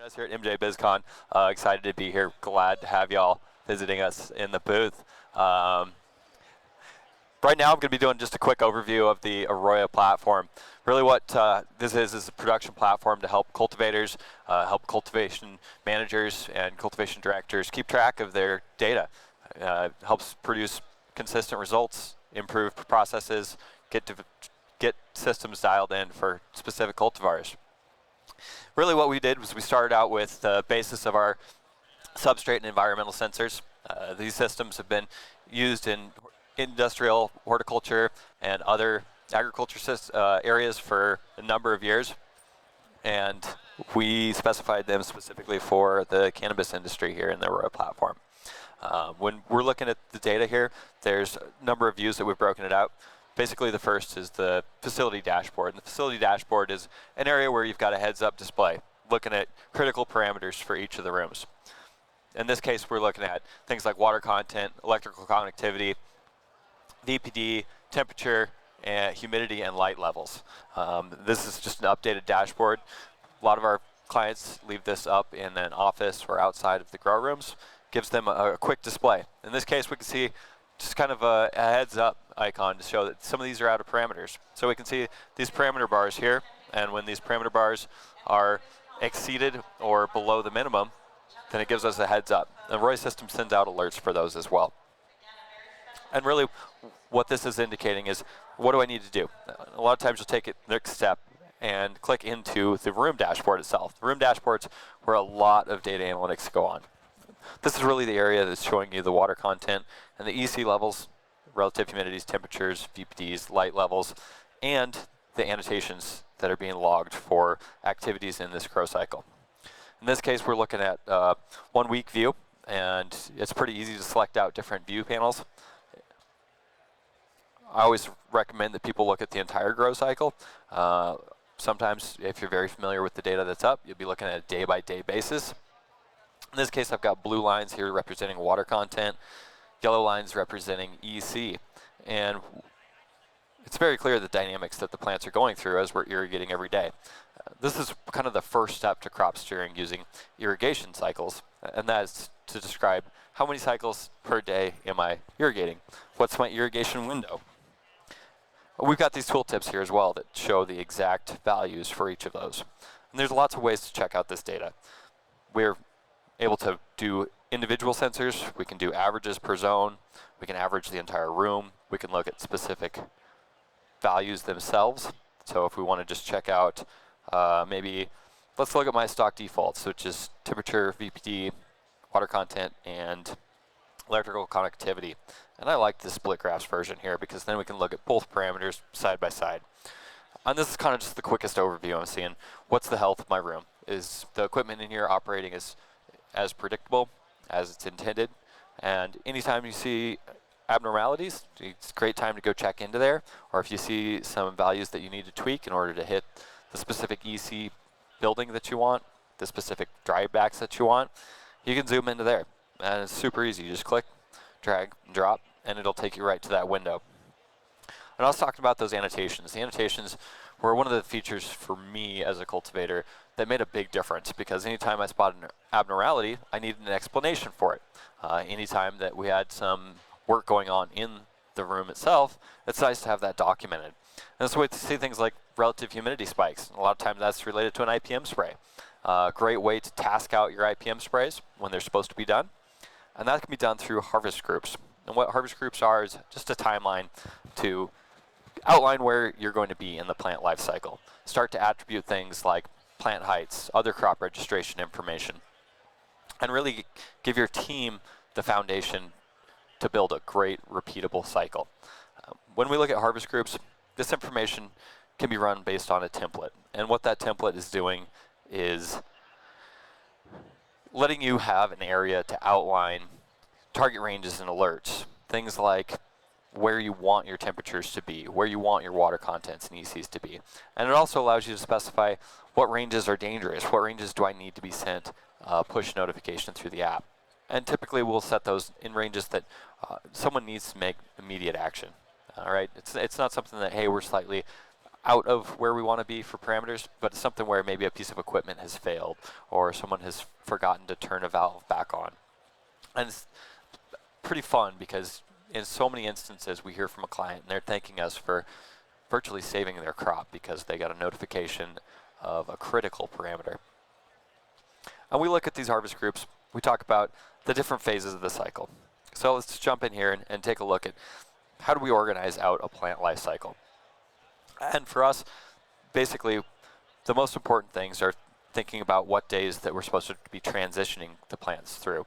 Joining us here at MJ BizCon. Excited to be here. Glad to have y'all visiting us in the booth. Right now I'm going to be doing just a quick overview of the AROYA platform. Really what this is a production platform to help cultivators, help cultivation managers and cultivation directors keep track of their data. Helps produce consistent results, improve processes, get systems dialed in for specific cultivars. Really what we did was we started out with the basis of our substrate and environmental sensors. These systems have been used in industrial horticulture and other agriculture areas for a number of years, and we specified them specifically for the cannabis industry here in the AROYA platform. When we're looking at the data here, there's a number of views that we've broken it out. Basically, the first is the facility dashboard. And the facility dashboard is an area where you've got a heads-up display, looking at critical parameters for each of the rooms. In this case, we're looking at things like water content, electrical conductivity, VPD, temperature, and humidity, and light levels. This is just an updated dashboard. A lot of our clients leave this up in an office or outside of the grow rooms. Gives them a quick display. In this case, we can see just kind of a heads-up icon to show that some of these are out of parameters. So we can see these parameter bars here, and when these parameter bars are exceeded or below the minimum, then it gives us a heads-up. The AROYA system sends out alerts for those as well. And really, what this is indicating is, what do I need to do? A lot of times you'll take it next step and click into the room dashboard itself. The room dashboard's where a lot of data analytics go on. This is really the area that's showing you the water content and the EC levels, relative humidities, temperatures, VPDs, light levels, and the annotations that are being logged for activities in this grow cycle. In this case, we're looking at 1 week view, and it's pretty easy to select out different view panels. I always recommend that people look at the entire grow cycle. Sometimes, if you're very familiar with the data that's up, you'll be looking at a day-by-day basis. In this case, I've got blue lines here representing water content, yellow lines representing EC. And it's very clear the dynamics that the plants are going through as we're irrigating every day. This is kind of the first step to crop steering using irrigation cycles, and that is to describe how many cycles per day am I irrigating? What's my irrigation window? We've got these tooltips here as well that show the exact values for each of those. And there's lots of ways to check out this data. We're able to do individual sensors. We can do averages per zone. We can average the entire room. We can look at specific values themselves. So if we want to just check out maybe, let's look at my stock defaults, which is temperature, VPD, water content, and electrical conductivity. And I like the split graphs version here because then we can look at both parameters side by side. And this is kind of just the quickest overview I'm seeing. What's the health of my room? Is the equipment in here operating as predictable as it's intended? And anytime you see abnormalities, it's a great time to go check into there. Or if you see some values that you need to tweak in order to hit the specific EC building that you want, the specific dry backs that you want, you can zoom into there. And it's super easy. You just click, drag, and drop, and it'll take you right to that window. And I was talking about those annotations. The annotations were one of the features for me as a cultivator that made a big difference, because anytime I spot an abnormality, I needed an explanation for it. Anytime that we had some work going on in the room itself, it's nice to have that documented. And that's the way to see things like relative humidity spikes. A lot of times that's related to an IPM spray. Great way to task out your IPM sprays when they're supposed to be done. And that can be done through harvest groups. And what harvest groups are is just a timeline to outline where you're going to be in the plant life cycle. Start to attribute things like plant heights, other crop registration information, and really give your team the foundation to build a great repeatable cycle. When we look at harvest groups, this information can be run based on a template. And what that template is doing is letting you have an area to outline target ranges and alerts. Things like where you want your temperatures to be, where you want your water contents and ECs to be. And it also allows you to specify what ranges are dangerous, what ranges do I need to be sent push notification through the app. And typically we'll set those in ranges that someone needs to make immediate action. All right, it's not something that, hey, we're slightly out of where we want to be for parameters, but it's something where maybe a piece of equipment has failed or someone has forgotten to turn a valve back on. And it's pretty fun because in so many instances we hear from a client and they're thanking us for virtually saving their crop because they got a notification of a critical parameter. And we look at these harvest groups, we talk about the different phases of the cycle. So let's jump in here and take a look at how do we organize out a plant life cycle. And for us, basically, the most important things are thinking about what days that we're supposed to be transitioning the plants through.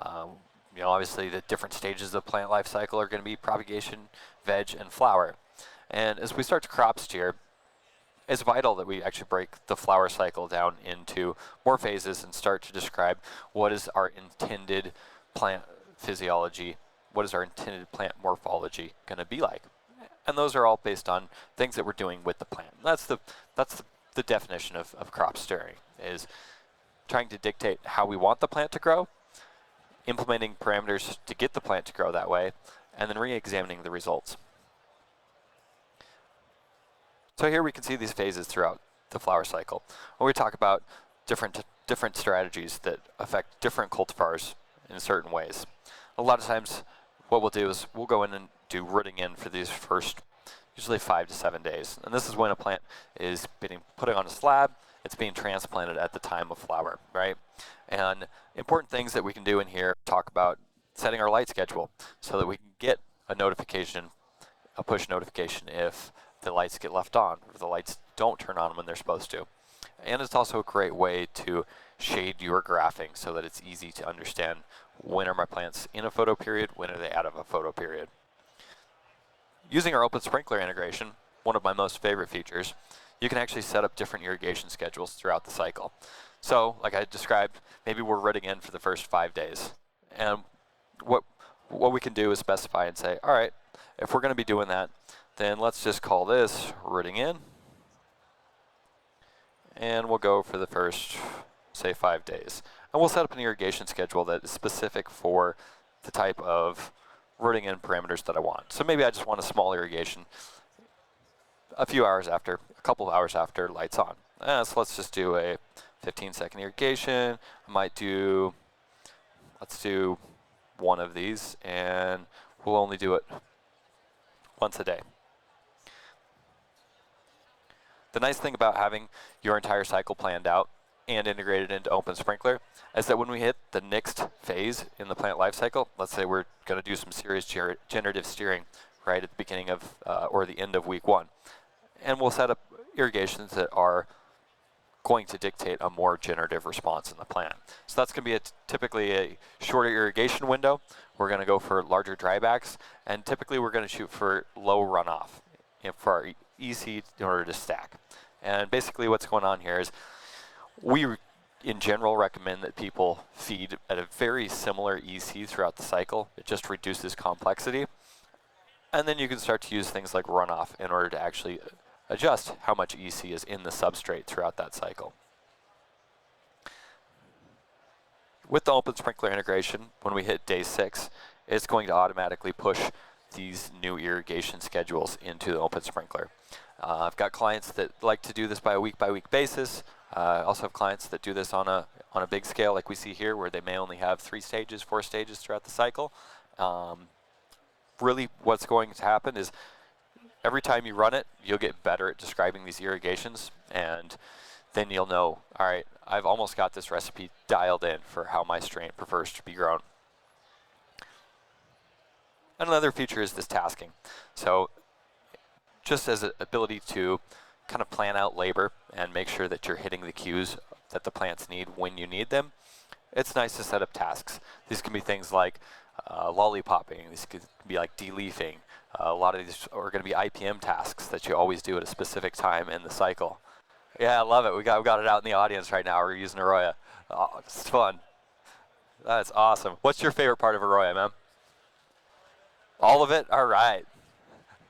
You know, obviously the different stages of the plant life cycle are going to be propagation, veg, and flower. And as we start to crop steer, it's vital that we actually break the flower cycle down into more phases and start to describe what is our intended plant physiology, what is our intended plant morphology going to be like. And those are all based on things that we're doing with the plant. That's the definition of crop steering, is trying to dictate how we want the plant to grow, implementing parameters to get the plant to grow that way, and then re-examining the results. So here we can see these phases throughout the flower cycle. When we talk about different strategies that affect different cultivars in certain ways. A lot of times what we'll do is we'll go in and do rooting in for these first usually 5 to 7 days. And this is when a plant is being put on a slab, it's being transplanted at the time of flower, right? And important things that we can do in here, talk about setting our light schedule so that we can get a notification, a push notification if the lights get left on or the lights don't turn on when they're supposed to. And it's also a great way to shade your graphing so that it's easy to understand when are my plants in a photo period, when are they out of a photo period. Using our open sprinkler integration, one of my most favorite features, you can actually set up different irrigation schedules throughout the cycle. So, like I described, maybe we're rooting in for the first 5 days. And what we can do is specify and say, all right, if we're going to be doing that, then let's just call this rooting in. And we'll go for the first, say, 5 days. And we'll set up an irrigation schedule that is specific for the type of rooting in parameters that I want. So maybe I just want a small irrigation a couple of hours after lights on. So let's just do a 15-second irrigation. Let's do one of these, and we'll only do it once a day. The nice thing about having your entire cycle planned out and integrated into Open Sprinkler is that when we hit the next phase in the plant life cycle, let's say we're going to do some serious generative steering right at the beginning of or the end of week 1, and we'll set up irrigations that are going to dictate a more generative response in the plant. So that's going to be typically a shorter irrigation window. We're going to go for larger drybacks, and typically we're going to shoot for low runoff for our EC in order to stack. And basically what's going on here is we in general recommend that people feed at a very similar EC throughout the cycle. It just reduces complexity. And then you can start to use things like runoff in order to actually adjust how much EC is in the substrate throughout that cycle. With the Open Sprinkler integration, when we hit day 6, it's going to automatically push these new irrigation schedules into the Open Sprinkler. I've got clients that like to do this by a week-by-week basis. I also have clients that do this on a big scale like we see here, where they may only have 3 stages, 4 stages throughout the cycle. Really what's going to happen is every time you run it, you'll get better at describing these irrigations, and then you'll know, all right, I've almost got this recipe dialed in for how my strain prefers to be grown. Another feature is this tasking. So just as an ability to kind of plan out labor and make sure that you're hitting the cues that the plants need when you need them, it's nice to set up tasks. These can be things like lollipopping, these could be like de-leafing. A lot of these are going to be IPM tasks that you always do at a specific time in the cycle. Yeah, I love it. We got it out in the audience right now. We're using AROYA. Oh, it's fun. That's awesome. What's your favorite part of AROYA, man? All of it? All right.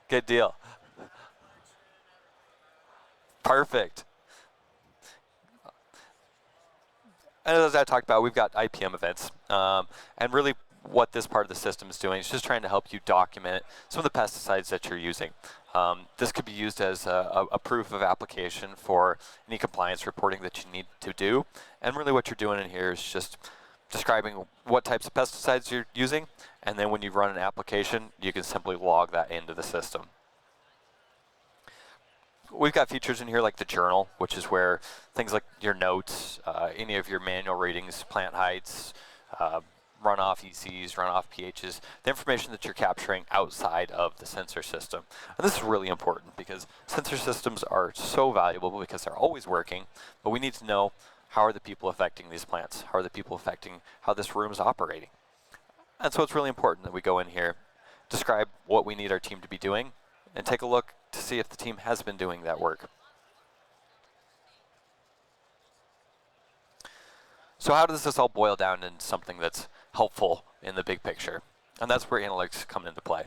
Good deal. Perfect. And as I talked about, we've got IPM events. And really what this part of the system is doing. It's just trying to help you document some of the pesticides that you're using. This could be used as a proof of application for any compliance reporting that you need to do. And really what you're doing in here is just describing what types of pesticides you're using, and then when you run an application, you can simply log that into the system. We've got features in here like the journal, which is where things like your notes, any of your manual readings, plant heights, runoff ECs, runoff pHs, the information that you're capturing outside of the sensor system. And this is really important because sensor systems are so valuable because they're always working, but we need to know how are the people affecting these plants? How are the people affecting how this room is operating? And so it's really important that we go in here, describe what we need our team to be doing, and take a look to see if the team has been doing that work. So how does this all boil down into something that's helpful in the big picture? And that's where analytics come into play.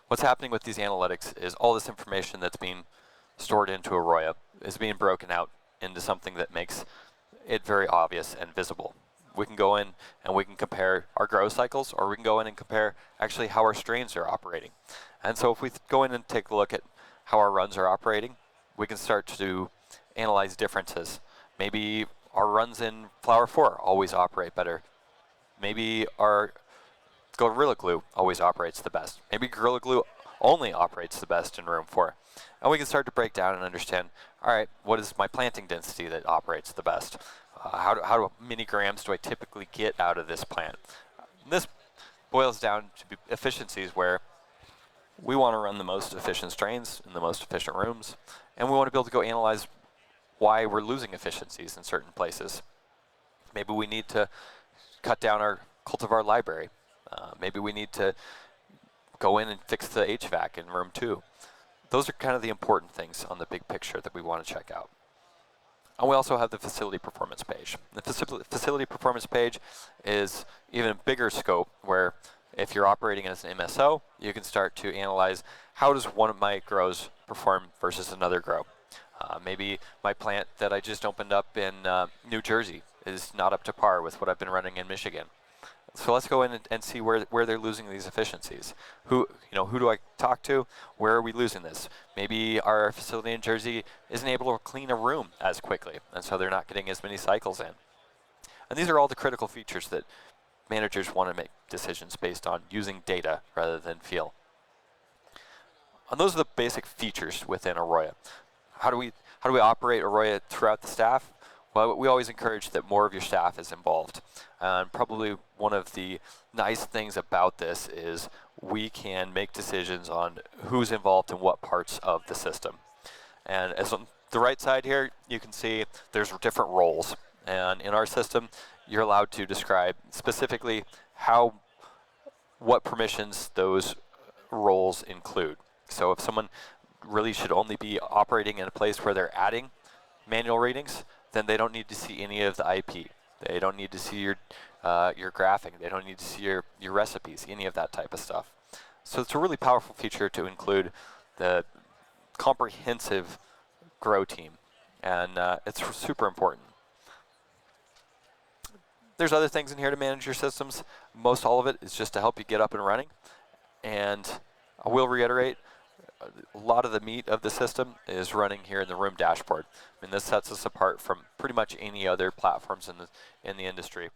What's happening with these analytics is all this information that's being stored into AROYA is being broken out into something that makes it very obvious and visible. We can go in and we can compare our grow cycles, or we can go in and compare actually how our strains are operating. And so if we go in and take a look at how our runs are operating, we can start to analyze differences. Maybe our runs in Flower 4 always operate better. Maybe our Gorilla Glue always operates the best. Maybe Gorilla Glue only operates the best in room 4. And we can start to break down and understand, all right, what is my planting density that operates the best? How many grams do I typically get out of this plant? This boils down to efficiencies where we want to run the most efficient strains in the most efficient rooms, and we want to be able to go analyze why we're losing efficiencies in certain places. Maybe we need to cut down our cultivar library. Maybe we need to go in and fix the HVAC in room 2. Those are kind of the important things on the big picture that we want to check out. And we also have the facility performance page. The facility performance page is even a bigger scope where if you're operating as an MSO, you can start to analyze how does one of my grows perform versus another grow. Maybe my plant that I just opened up in New Jersey is not up to par with what I've been running in Michigan. So let's go in and see where they're losing these efficiencies. Who do I talk to? Where are we losing this? Maybe our facility in Jersey isn't able to clean a room as quickly, and so they're not getting as many cycles in. And these are all the critical features that managers want to make decisions based on using data rather than feel. And those are the basic features within AROYA. How do we operate AROYA throughout the staff? Well, we always encourage that more of your staff is involved. And probably one of the nice things about this is we can make decisions on who's involved in what parts of the system. And as on the right side here, you can see there's different roles. And in our system, you're allowed to describe specifically what permissions those roles include. So if someone really should only be operating in a place where they're adding manual readings, then they don't need to see any of the IP. They don't need to see your graphing. They don't need to see your recipes, any of that type of stuff. So it's a really powerful feature to include the comprehensive grow team, and it's super important. There's other things in here to manage your systems. Most all of it is just to help you get up and running. And I will reiterate, a lot of the meat of the system is running here in the room dashboard. I mean, this sets us apart from pretty much any other platforms in the industry.